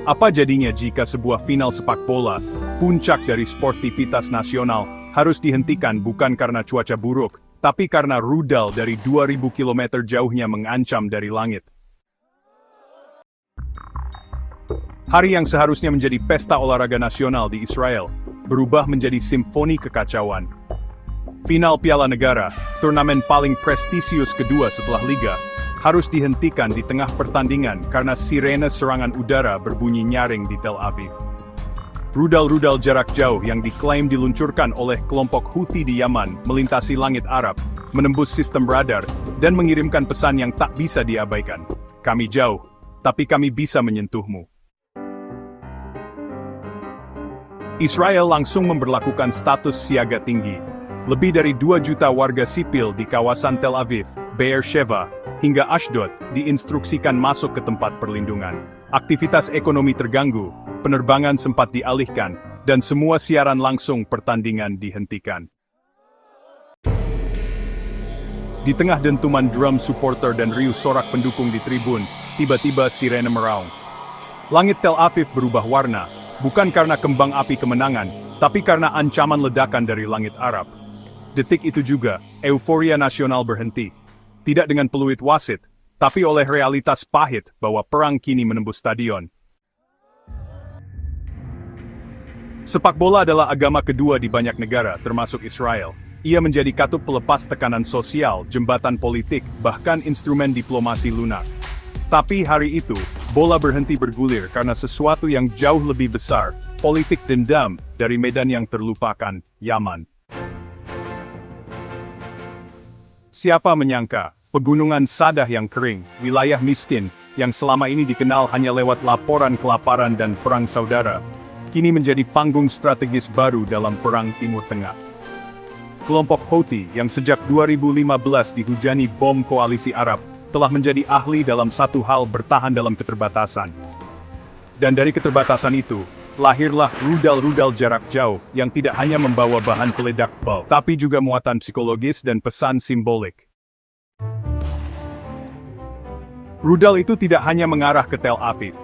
Apa jadinya jika sebuah final sepak bola, puncak dari sportivitas nasional, harus dihentikan bukan karena cuaca buruk, tapi karena rudal dari 2000 km jauhnya mengancam dari langit? Hari yang seharusnya menjadi pesta olahraga nasional di Israel, berubah menjadi simfoni kekacauan. Final Piala Negara, turnamen paling prestisius kedua setelah Liga, harus dihentikan di tengah pertandingan karena sirene serangan udara berbunyi nyaring di Tel Aviv. Rudal-rudal jarak jauh yang diklaim diluncurkan oleh kelompok Houthi di Yaman melintasi langit Arab, menembus sistem radar, dan mengirimkan pesan yang tak bisa diabaikan. Kami jauh, tapi kami bisa menyentuhmu. Israel langsung memberlakukan status siaga tinggi. Lebih dari 2 juta warga sipil di kawasan Tel Aviv, Be'er Sheva, hingga Ashdod diinstruksikan masuk ke tempat perlindungan. Aktivitas ekonomi terganggu, penerbangan sempat dialihkan, dan semua siaran langsung pertandingan dihentikan. Di tengah dentuman drum supporter dan riuh sorak pendukung di tribun, tiba-tiba sirene meraung. Langit Tel Aviv berubah warna, bukan karena kembang api kemenangan, tapi karena ancaman ledakan dari langit Arab. Detik itu juga, euforia nasional berhenti. Tidak dengan peluit wasit, tapi oleh realitas pahit bahwa perang kini menembus stadion. Sepak bola adalah agama kedua di banyak negara, termasuk Israel. Ia menjadi katup pelepas tekanan sosial, jembatan politik, bahkan instrumen diplomasi lunak. Tapi hari itu, bola berhenti bergulir karena sesuatu yang jauh lebih besar, politik dendam dari medan yang terlupakan, Yaman. Siapa menyangka, pegunungan Sadah yang kering, wilayah miskin, yang selama ini dikenal hanya lewat laporan kelaparan dan perang saudara, kini menjadi panggung strategis baru dalam perang Timur Tengah. Kelompok Houthi yang sejak 2015 dihujani bom koalisi Arab, telah menjadi ahli dalam satu hal: bertahan dalam keterbatasan. Dan dari keterbatasan itu, lahirlah rudal-rudal jarak jauh yang tidak hanya membawa bahan peledak bom, tapi juga muatan psikologis dan pesan simbolik. Rudal itu tidak hanya mengarah ke Tel Aviv.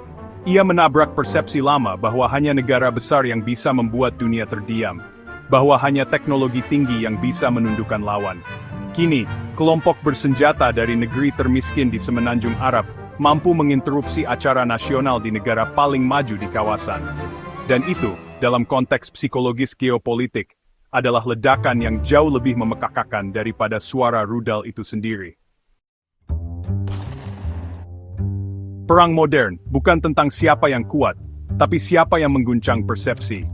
Ia menabrak persepsi lama bahwa hanya negara besar yang bisa membuat dunia terdiam, bahwa hanya teknologi tinggi yang bisa menundukkan lawan. Kini, kelompok bersenjata dari negeri termiskin di semenanjung Arab mampu menginterupsi acara nasional di negara paling maju di kawasan. Dan itu, dalam konteks psikologis geopolitik, adalah ledakan yang jauh lebih memekakkan daripada suara rudal itu sendiri. Perang modern bukan tentang siapa yang kuat, tapi siapa yang mengguncang persepsi.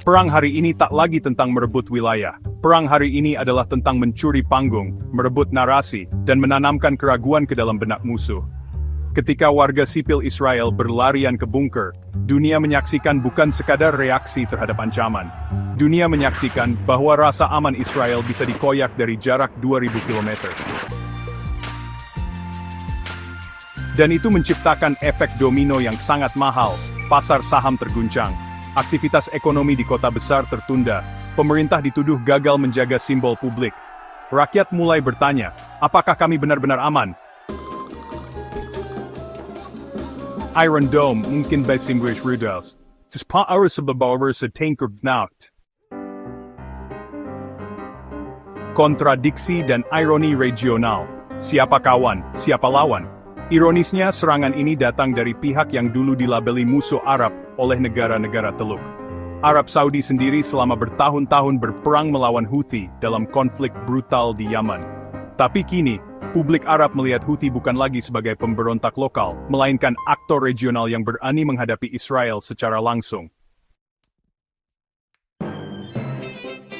Perang hari ini tak lagi tentang merebut wilayah. Perang hari ini adalah tentang mencuri panggung, merebut narasi, dan menanamkan keraguan ke dalam benak musuh. Ketika warga sipil Israel berlarian ke bunker, dunia menyaksikan bukan sekadar reaksi terhadap ancaman. Dunia menyaksikan bahwa rasa aman Israel bisa dikoyak dari jarak 2000 km. Dan itu menciptakan efek domino yang sangat mahal. Pasar saham terguncang, aktivitas ekonomi di kota besar tertunda, pemerintah dituduh gagal menjaga simbol publik. Rakyat mulai bertanya, apakah kami benar-benar aman? Iron Dome mungkin besimbush rudals. Separuh sebabawa setengkur naut. Kontradiksi dan ironi regional. Siapa kawan, siapa lawan? Ironisnya, serangan ini datang dari pihak yang dulu dilabeli musuh Arab oleh negara-negara Teluk. Arab Saudi sendiri selama bertahun-tahun berperang melawan Houthi dalam konflik brutal di Yaman. Tapi kini, publik Arab melihat Houthi bukan lagi sebagai pemberontak lokal, melainkan aktor regional yang berani menghadapi Israel secara langsung.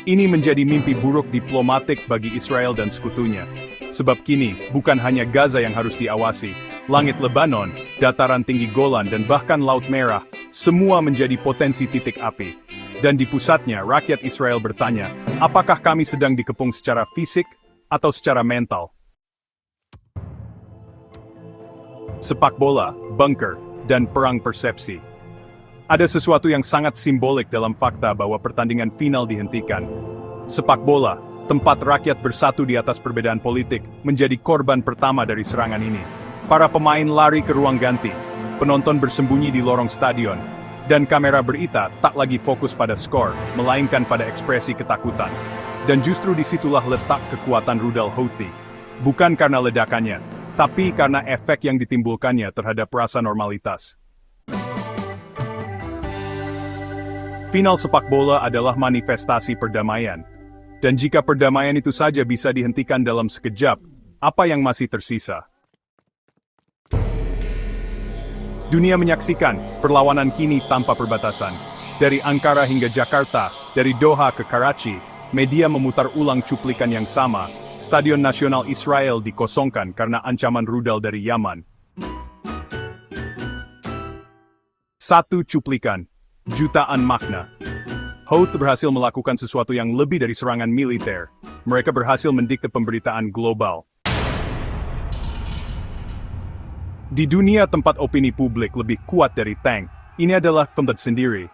Ini menjadi mimpi buruk diplomatik bagi Israel dan sekutunya. Sebab kini, bukan hanya Gaza yang harus diawasi, langit Lebanon, dataran tinggi Golan dan bahkan Laut Merah, semua menjadi potensi titik api. Dan di pusatnya, rakyat Israel bertanya, apakah kami sedang dikepung secara fisik atau secara mental? Sepak bola, bunker, dan perang persepsi. Ada sesuatu yang sangat simbolik dalam fakta bahwa pertandingan final dihentikan. Sepak bola, tempat rakyat bersatu di atas perbedaan politik, menjadi korban pertama dari serangan ini. Para pemain lari ke ruang ganti, penonton bersembunyi di lorong stadion, dan kamera berita tak lagi fokus pada skor, melainkan pada ekspresi ketakutan. Dan justru disitulah letak kekuatan rudal Houthi. Bukan karena ledakannya, tapi karena efek yang ditimbulkannya terhadap rasa normalitas. Final sepak bola adalah manifestasi perdamaian. Dan jika perdamaian itu saja bisa dihentikan dalam sekejap, apa yang masih tersisa? Dunia menyaksikan perlawanan kini tanpa perbatasan. Dari Ankara hingga Jakarta, dari Doha ke Karachi, media memutar ulang cuplikan yang sama. Stadion Nasional Israel dikosongkan karena ancaman rudal dari Yaman. Satu cuplikan, jutaan makna. Houthi berhasil melakukan sesuatu yang lebih dari serangan militer. Mereka berhasil mendikte pemberitaan global. Di dunia tempat opini publik lebih kuat dari tank, ini adalah tempat sendiri.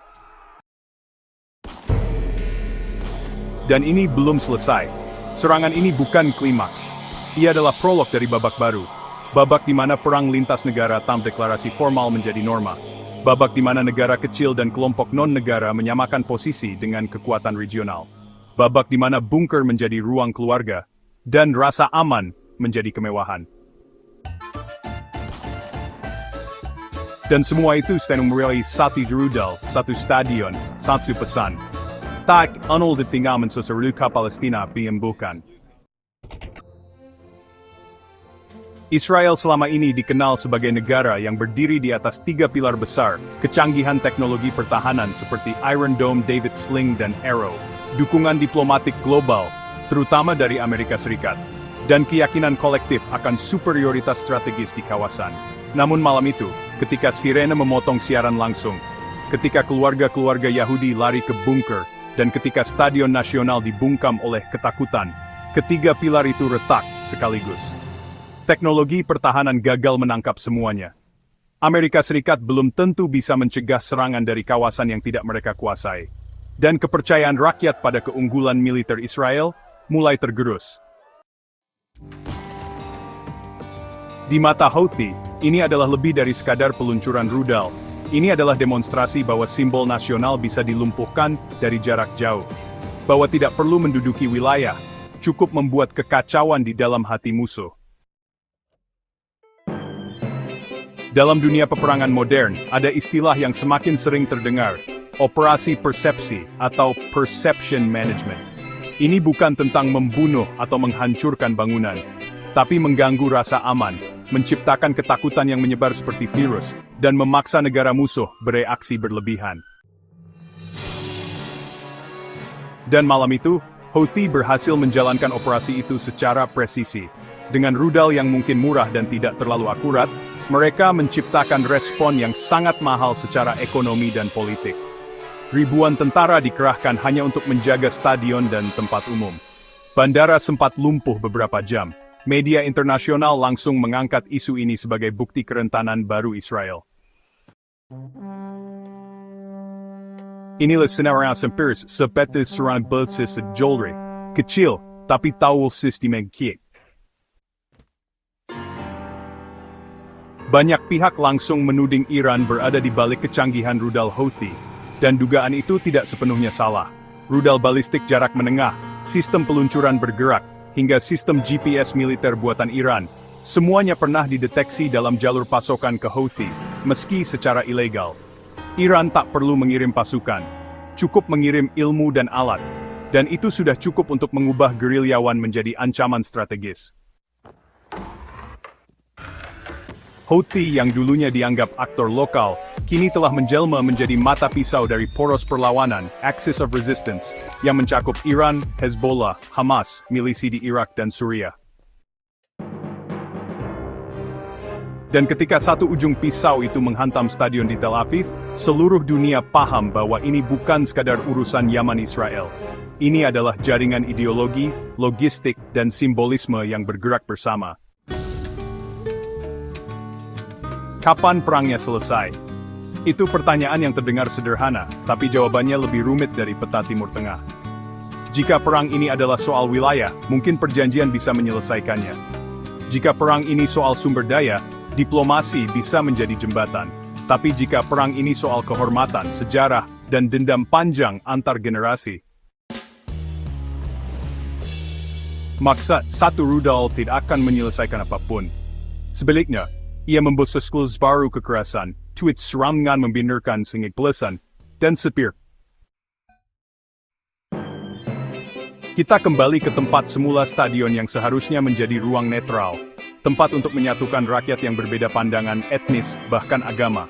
Dan ini belum selesai. Serangan ini bukan klimaks. Ia adalah prolog dari babak baru. Babak di mana perang lintas negara tanpa deklarasi formal menjadi norma. Babak di mana negara kecil dan kelompok non-negara menyamakan posisi dengan kekuatan regional. Babak di mana bunker menjadi ruang keluarga, dan rasa aman menjadi kemewahan. Dan semua itu sedang meraih satu rudal, satu stadion, satu pesan. Tak anul ditinggalkan seseruka Palestina diembukan. Israel selama ini dikenal sebagai negara yang berdiri di atas 3 pilar besar, kecanggihan teknologi pertahanan seperti Iron Dome, David Sling, dan Arrow, dukungan diplomatik global, terutama dari Amerika Serikat, dan keyakinan kolektif akan superioritas strategis di kawasan. Namun malam itu, ketika sirene memotong siaran langsung, ketika keluarga-keluarga Yahudi lari ke bunker, dan ketika Stadion Nasional dibungkam oleh ketakutan, ketiga pilar itu retak sekaligus. Teknologi pertahanan gagal menangkap semuanya. Amerika Serikat belum tentu bisa mencegah serangan dari kawasan yang tidak mereka kuasai. Dan kepercayaan rakyat pada keunggulan militer Israel mulai tergerus. Di mata Houthi, ini adalah lebih dari sekadar peluncuran rudal. Ini adalah demonstrasi bahwa simbol nasional bisa dilumpuhkan dari jarak jauh. Bahwa tidak perlu menduduki wilayah, cukup membuat kekacauan di dalam hati musuh. Dalam dunia peperangan modern, ada istilah yang semakin sering terdengar, operasi persepsi atau perception management. Ini bukan tentang membunuh atau menghancurkan bangunan, tapi mengganggu rasa aman, menciptakan ketakutan yang menyebar seperti virus, dan memaksa negara musuh bereaksi berlebihan. Dan malam itu, Houthi berhasil menjalankan operasi itu secara presisi. Dengan rudal yang mungkin murah dan tidak terlalu akurat, mereka menciptakan respon yang sangat mahal secara ekonomi dan politik. Ribuan tentara dikerahkan hanya untuk menjaga stadion dan tempat umum. Bandara sempat lumpuh beberapa jam. Media internasional langsung mengangkat isu ini sebagai bukti kerentanan baru Israel. Inilah senarai sempir seperti serangan berbasis jolri. Kecil, tapi tahu sistem yang kiek. Banyak pihak langsung menuding Iran berada di balik kecanggihan rudal Houthi, dan dugaan itu tidak sepenuhnya salah. Rudal balistik jarak menengah, sistem peluncuran bergerak, hingga sistem GPS militer buatan Iran, semuanya pernah dideteksi dalam jalur pasokan ke Houthi, meski secara ilegal. Iran tak perlu mengirim pasukan, cukup mengirim ilmu dan alat, dan itu sudah cukup untuk mengubah gerilyawan menjadi ancaman strategis. Houthi yang dulunya dianggap aktor lokal, kini telah menjelma menjadi mata pisau dari poros perlawanan, Axis of Resistance, yang mencakup Iran, Hezbollah, Hamas, milisi di Irak dan Suriah. Dan ketika satu ujung pisau itu menghantam stadion di Tel Aviv, seluruh dunia paham bahwa ini bukan sekadar urusan Yaman Israel. Ini adalah jaringan ideologi, logistik, dan simbolisme yang bergerak bersama. Kapan perangnya selesai? Itu pertanyaan yang terdengar sederhana, tapi jawabannya lebih rumit dari peta Timur Tengah. Jika perang ini adalah soal wilayah, mungkin perjanjian bisa menyelesaikannya. Jika perang ini soal sumber daya, Diplomasi bisa menjadi jembatan, tapi jika perang ini soal kehormatan, sejarah, dan dendam panjang antar generasi, maksud satu rudal tidak akan menyelesaikan apapun. Sebaliknya, ia membuat siklus baru kekerasan, tweet serangan membinarkan sengit pelesan, dan sepir. Kita kembali ke tempat semula, stadion yang seharusnya menjadi ruang netral, tempat untuk menyatukan rakyat yang berbeda pandangan, etnis, bahkan agama.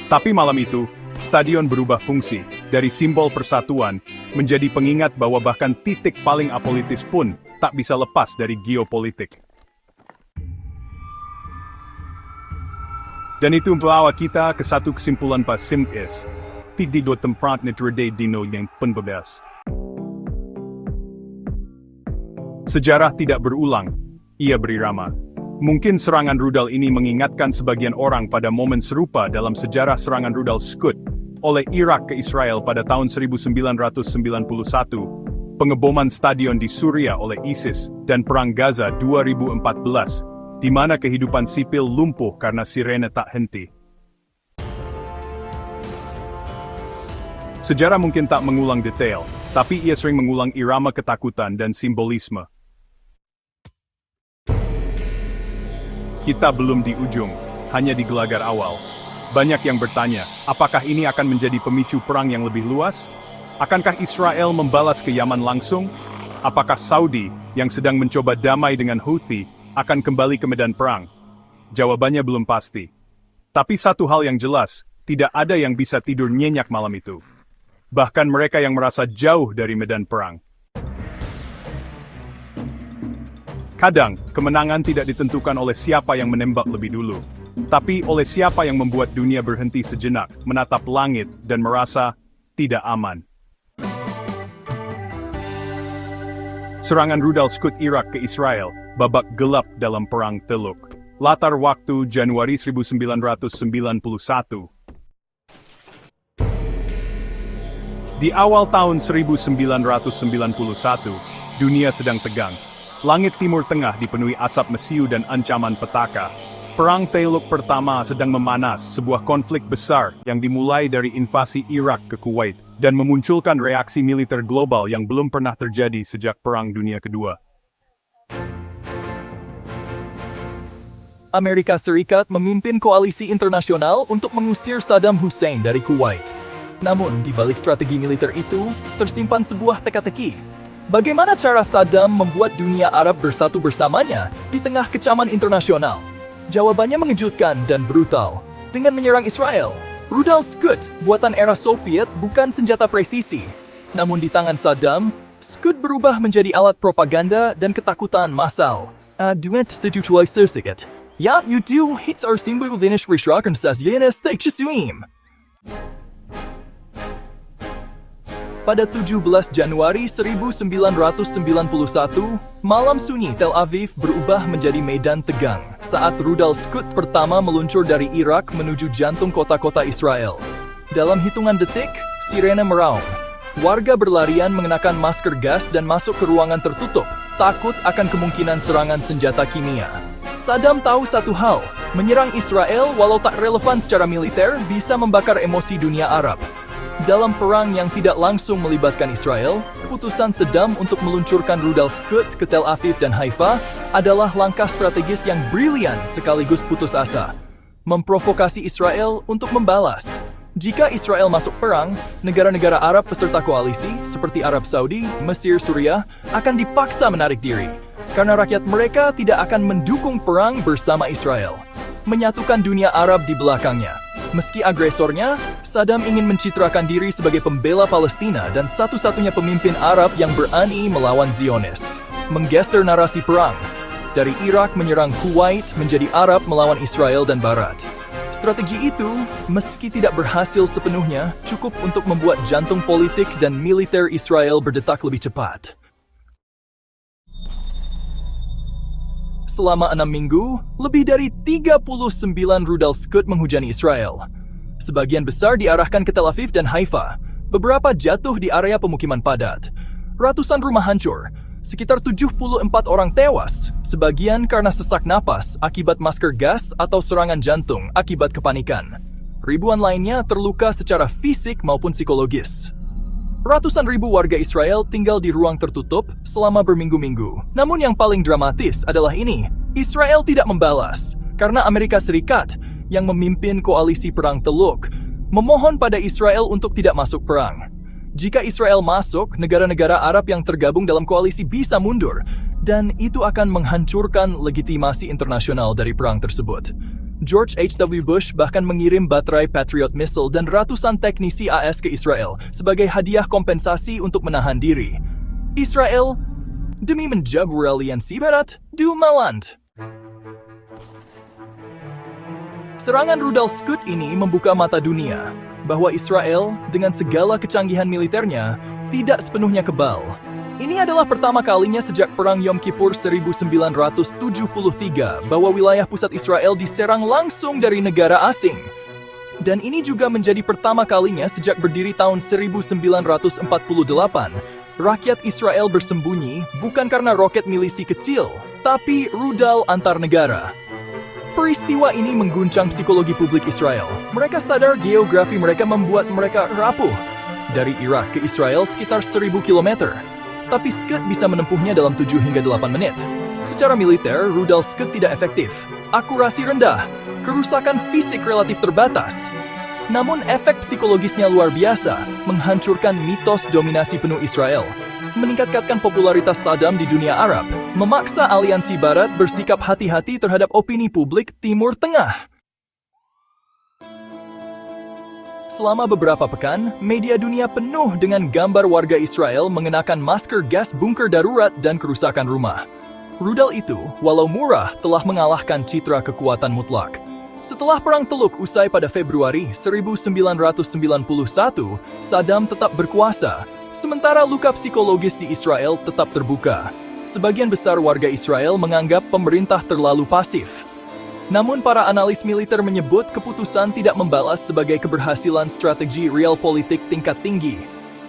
Tapi malam itu, stadion berubah fungsi, dari simbol persatuan, menjadi pengingat bahwa bahkan titik paling apolitis pun tak bisa lepas dari geopolitik. Dan itu membawa kita ke satu kesimpulan pasim is, tidak tempat netrade dino yang penbebas. Sejarah tidak berulang, ia berirama. Mungkin serangan rudal ini mengingatkan sebagian orang pada momen serupa dalam sejarah serangan rudal Scud oleh Irak ke Israel pada tahun 1991, pengeboman stadion di Suriah oleh ISIS, dan Perang Gaza 2014, di mana kehidupan sipil lumpuh karena sirene tak henti. Sejarah mungkin tak mengulang detail, tapi ia sering mengulang irama ketakutan dan simbolisme. Kita belum di ujung, hanya di gelagar awal. Banyak yang bertanya, apakah ini akan menjadi pemicu perang yang lebih luas? Akankah Israel membalas ke Yaman langsung? Apakah Saudi, yang sedang mencoba damai dengan Houthi, akan kembali ke medan perang? Jawabannya belum pasti. Tapi satu hal yang jelas, tidak ada yang bisa tidur nyenyak malam itu. Bahkan mereka yang merasa jauh dari medan perang. Kadang, kemenangan tidak ditentukan oleh siapa yang menembak lebih dulu, tapi oleh siapa yang membuat dunia berhenti sejenak, menatap langit, dan merasa tidak aman. Serangan rudal Scud Irak ke Israel, babak gelap dalam Perang Teluk. Latar waktu Januari 1991. Di awal tahun 1991, dunia sedang tegang. Langit Timur Tengah dipenuhi asap mesiu dan ancaman petaka. Perang Teluk pertama sedang memanas, sebuah konflik besar yang dimulai dari invasi Irak ke Kuwait, dan memunculkan reaksi militer global yang belum pernah terjadi sejak Perang Dunia Kedua. Amerika Serikat memimpin koalisi internasional untuk mengusir Saddam Hussein dari Kuwait. Namun, di balik strategi militer itu, tersimpan sebuah teka-teki. Bagaimana cara Saddam membuat dunia Arab bersatu bersamanya di tengah kecaman internasional? Jawabannya mengejutkan dan brutal. Dengan menyerang Israel, rudal Scud buatan era Soviet bukan senjata presisi. Namun di tangan Saddam, Scud berubah menjadi alat propaganda dan ketakutan massal. Duet situasi sedikit. Ya, YouTube hits our simbol Danish Rishrakan Sasyenes Tekshisuim. Pada 17 Januari 1991, malam sunyi Tel Aviv berubah menjadi medan tegang saat rudal Scud pertama meluncur dari Irak menuju jantung kota-kota Israel. Dalam hitungan detik, sirene meraung. Warga berlarian mengenakan masker gas dan masuk ke ruangan tertutup, takut akan kemungkinan serangan senjata kimia. Saddam tahu satu hal, menyerang Israel walau tak relevan secara militer bisa membakar emosi dunia Arab. Dalam perang yang tidak langsung melibatkan Israel, keputusan Saddam untuk meluncurkan rudal Scud ke Tel Aviv dan Haifa adalah langkah strategis yang brilian sekaligus putus asa. Memprovokasi Israel untuk membalas. Jika Israel masuk perang, negara-negara Arab peserta koalisi seperti Arab Saudi, Mesir, Suriah akan dipaksa menarik diri, karena rakyat mereka tidak akan mendukung perang bersama Israel. Menyatukan dunia Arab di belakangnya. Meski agresornya, Saddam ingin mencitrakan diri sebagai pembela Palestina dan satu-satunya pemimpin Arab yang berani melawan Zionis. Menggeser narasi perang. Dari Irak menyerang Kuwait menjadi Arab melawan Israel dan Barat. Strategi itu, meski tidak berhasil sepenuhnya, cukup untuk membuat jantung politik dan militer Israel berdetak lebih cepat. Selama 6 minggu, lebih dari 39 rudal Scud menghujani Israel. Sebagian besar diarahkan ke Tel Aviv dan Haifa. Beberapa jatuh di area pemukiman padat. Ratusan rumah hancur. Sekitar 74 orang tewas, sebagian karena sesak napas akibat masker gas atau serangan jantung akibat kepanikan. Ribuan lainnya terluka secara fisik maupun psikologis. Ratusan ribu warga Israel tinggal di ruang tertutup selama berminggu-minggu. Namun yang paling dramatis adalah ini, Israel tidak membalas, karena Amerika Serikat yang memimpin koalisi Perang Teluk memohon pada Israel untuk tidak masuk perang. Jika Israel masuk, negara-negara Arab yang tergabung dalam koalisi bisa mundur, dan itu akan menghancurkan legitimasi internasional dari perang tersebut. George H.W. Bush bahkan mengirim baterai Patriot missile dan ratusan teknisi AS ke Israel sebagai hadiah kompensasi untuk menahan diri. Israel, demi menjaga aliansi Barat, Dumaland. Serangan rudal Scud ini membuka mata dunia bahwa Israel dengan segala kecanggihan militernya tidak sepenuhnya kebal. Ini adalah pertama kalinya sejak Perang Yom Kippur 1973 bahwa wilayah pusat Israel diserang langsung dari negara asing. Dan ini juga menjadi pertama kalinya sejak berdiri tahun 1948, rakyat Israel bersembunyi bukan karena roket milisi kecil, tapi rudal antar negara. Peristiwa ini mengguncang psikologi publik Israel. Mereka sadar geografi mereka membuat mereka rapuh. Dari Irak ke Israel sekitar 1.000 km. Tapi Scud bisa menempuhnya dalam 7 hingga 8 menit. Secara militer, rudal Scud tidak efektif, akurasi rendah, kerusakan fisik relatif terbatas. Namun efek psikologisnya luar biasa, menghancurkan mitos dominasi penuh Israel, meningkatkan popularitas Saddam di dunia Arab, memaksa aliansi Barat bersikap hati-hati terhadap opini publik Timur Tengah. Selama beberapa pekan, media dunia penuh dengan gambar warga Israel mengenakan masker gas bunker darurat dan kerusakan rumah. Rudal itu, walau murah, telah mengalahkan citra kekuatan mutlak. Setelah Perang Teluk usai pada Februari 1991, Saddam tetap berkuasa, sementara luka psikologis di Israel tetap terbuka. Sebagian besar warga Israel menganggap pemerintah terlalu pasif. Namun para analis militer menyebut keputusan tidak membalas sebagai keberhasilan strategi realpolitik tingkat tinggi.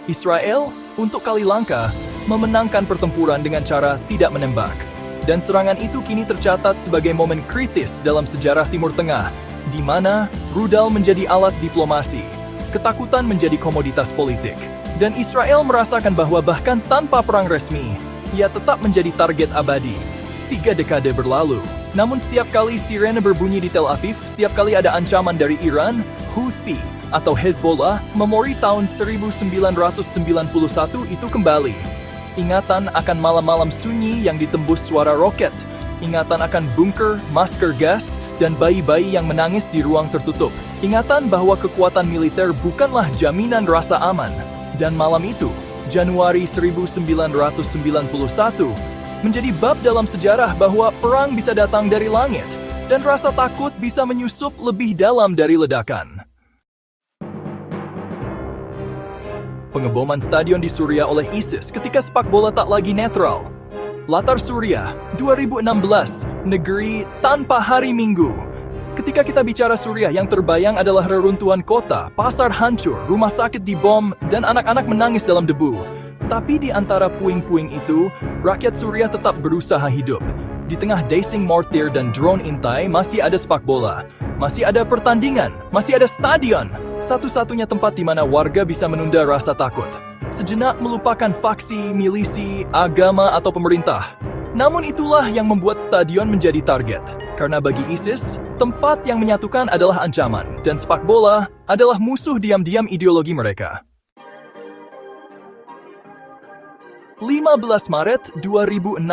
Israel, untuk kali langka, memenangkan pertempuran dengan cara tidak menembak. Dan serangan itu kini tercatat sebagai momen kritis dalam sejarah Timur Tengah, di mana rudal menjadi alat diplomasi, ketakutan menjadi komoditas politik, dan Israel merasakan bahwa bahkan tanpa perang resmi, ia tetap menjadi target abadi. 3 dekade berlalu. Namun setiap kali sirene berbunyi di Tel Aviv, setiap kali ada ancaman dari Iran, Houthi, atau Hezbollah, memori tahun 1991 itu kembali. Ingatan akan malam-malam sunyi yang ditembus suara roket. Ingatan akan bunker, masker gas, dan bayi-bayi yang menangis di ruang tertutup. Ingatan bahwa kekuatan militer bukanlah jaminan rasa aman. Dan malam itu, Januari 1991, menjadi bab dalam sejarah bahwa perang bisa datang dari langit, dan rasa takut bisa menyusup lebih dalam dari ledakan. Pengeboman stadion di Suriah oleh ISIS ketika sepak bola tak lagi netral. Latar Suriah, 2016, negeri tanpa hari Minggu. Ketika kita bicara Suriah, yang terbayang adalah reruntuhan kota, pasar hancur, rumah sakit dibom, dan anak-anak menangis dalam debu. Tapi di antara puing-puing itu, rakyat Suriah tetap berusaha hidup. Di tengah dashing mortir dan drone intai masih ada sepak bola, masih ada pertandingan, masih ada stadion. Satu-satunya tempat di mana warga bisa menunda rasa takut. Sejenak melupakan faksi, milisi, agama, atau pemerintah. Namun itulah yang membuat stadion menjadi target. Karena bagi ISIS, tempat yang menyatukan adalah ancaman, dan sepak bola adalah musuh diam-diam ideologi mereka. 15 Maret 2016,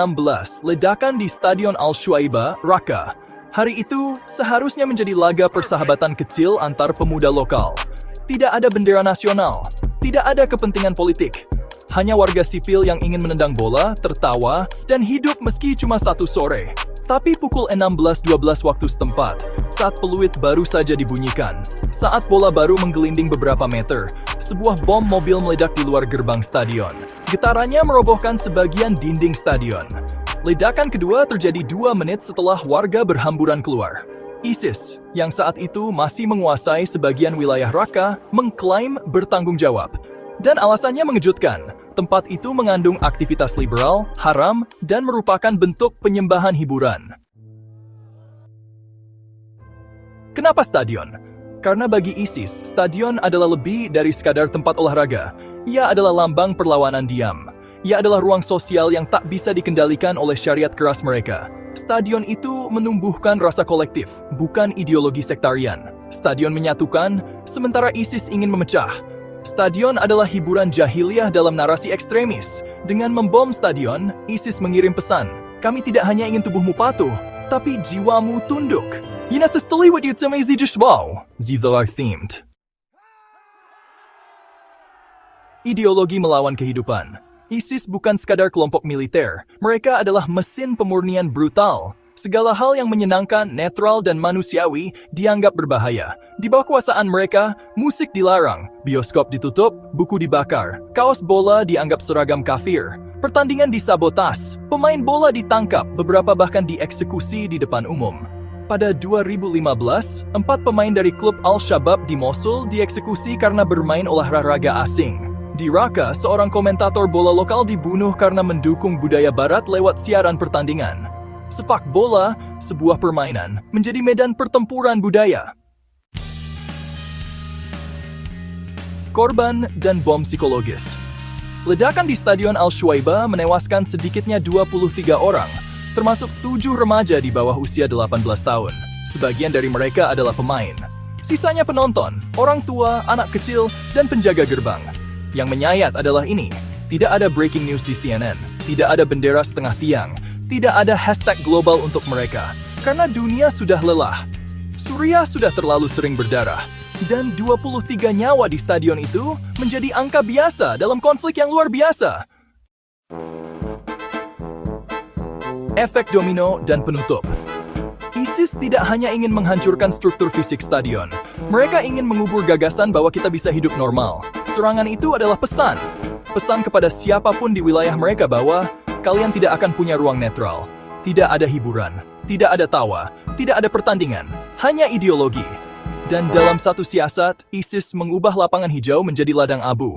ledakan di Stadion Al-Shuaibah, Raqqa. Hari itu seharusnya menjadi laga persahabatan kecil antar pemuda lokal. Tidak ada bendera nasional, tidak ada kepentingan politik. Hanya warga sipil yang ingin menendang bola, tertawa, dan hidup meski cuma satu sore. Tapi pukul 16.12 waktu setempat, saat peluit baru saja dibunyikan, saat bola baru menggelinding beberapa meter, sebuah bom mobil meledak di luar gerbang stadion. Getarannya merobohkan sebagian dinding stadion. Ledakan kedua terjadi 2 menit setelah warga berhamburan keluar. ISIS, yang saat itu masih menguasai sebagian wilayah Raqqa, mengklaim bertanggung jawab. Dan alasannya mengejutkan. Tempat itu mengandung aktivitas liberal, haram, dan merupakan bentuk penyembahan hiburan. Kenapa stadion? Karena bagi ISIS, stadion adalah lebih dari sekadar tempat olahraga. Ia adalah lambang perlawanan diam. Ia adalah ruang sosial yang tak bisa dikendalikan oleh syariat keras mereka. Stadion itu menumbuhkan rasa kolektif, bukan ideologi sektarian. Stadion menyatukan, sementara ISIS ingin memecah. Stadion adalah hiburan jahiliyah dalam narasi ekstremis. Dengan membom stadion, ISIS mengirim pesan, kami tidak hanya ingin tubuhmu patuh, tapi jiwamu tunduk. Yine sestali what you'd say wow, are themed. Ideologi melawan kehidupan. ISIS bukan sekadar kelompok militer, mereka adalah mesin pemurnian brutal. Segala hal yang menyenangkan, netral, dan manusiawi dianggap berbahaya. Di bawah kekuasaan mereka, musik dilarang, bioskop ditutup, buku dibakar, kaos bola dianggap seragam kafir, pertandingan disabotas, pemain bola ditangkap, beberapa bahkan dieksekusi di depan umum. Pada 2015, 4 pemain dari klub Al-Shabaab di Mosul dieksekusi karena bermain olahraga asing. Di Raqqa, seorang komentator bola lokal dibunuh karena mendukung budaya barat lewat siaran pertandingan. Sepak bola, sebuah permainan, menjadi medan pertempuran budaya. Korban dan bom psikologis. Ledakan di Stadion Al-Shuaibah menewaskan sedikitnya 23 orang, termasuk 7 remaja di bawah usia 18 tahun. Sebagian dari mereka adalah pemain. Sisanya penonton, orang tua, anak kecil, dan penjaga gerbang. Yang menyayat adalah ini, tidak ada breaking news di CNN, tidak ada bendera setengah tiang, tidak ada hashtag global untuk mereka, karena dunia sudah lelah. Suriah sudah terlalu sering berdarah, dan 23 nyawa di stadion itu menjadi angka biasa dalam konflik yang luar biasa. Efek domino dan penutup. ISIS tidak hanya ingin menghancurkan struktur fisik stadion, mereka ingin mengubur gagasan bahwa kita bisa hidup normal. Serangan itu adalah pesan kepada siapapun di wilayah mereka bahwa kalian tidak akan punya ruang netral. Tidak ada hiburan, tidak ada tawa, tidak ada pertandingan, hanya ideologi. Dan dalam satu siasat, ISIS mengubah lapangan hijau menjadi ladang abu.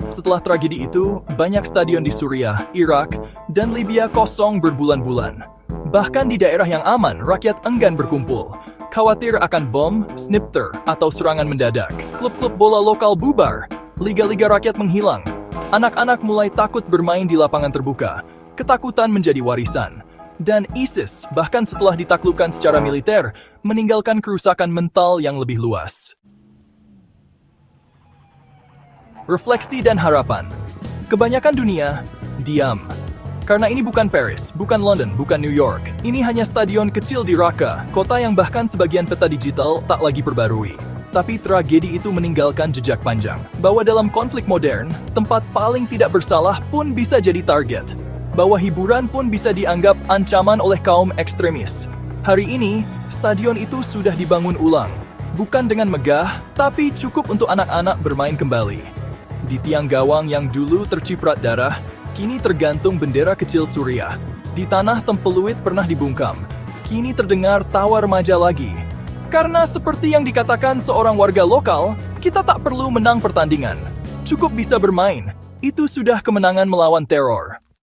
Setelah tragedi itu, banyak stadion di Suriah, Irak, dan Libya kosong berbulan-bulan. Bahkan di daerah yang aman, rakyat enggan berkumpul. Khawatir akan bom, snifter, atau serangan mendadak. Klub-klub bola lokal bubar, liga-liga rakyat menghilang. Anak-anak mulai takut bermain di lapangan terbuka. Ketakutan menjadi warisan. Dan ISIS, bahkan setelah ditaklukkan secara militer, meninggalkan kerusakan mental yang lebih luas. Refleksi dan harapan. Kebanyakan dunia, diam. Karena ini bukan Paris, bukan London, bukan New York. Ini hanya stadion kecil di Raqqa, kota yang bahkan sebagian peta digital tak lagi perbarui. Tapi tragedi itu meninggalkan jejak panjang. Bahwa dalam konflik modern, tempat paling tidak bersalah pun bisa jadi target. Bahwa hiburan pun bisa dianggap ancaman oleh kaum ekstremis. Hari ini, stadion itu sudah dibangun ulang. Bukan dengan megah, tapi cukup untuk anak-anak bermain kembali. Di tiang gawang yang dulu terciprat darah, kini tergantung bendera kecil Suriah. Di tanah tempeluit pernah dibungkam, kini terdengar tawa remaja lagi. Karena seperti yang dikatakan seorang warga lokal, kita tak perlu menang pertandingan. Cukup bisa bermain, itu sudah kemenangan melawan teror.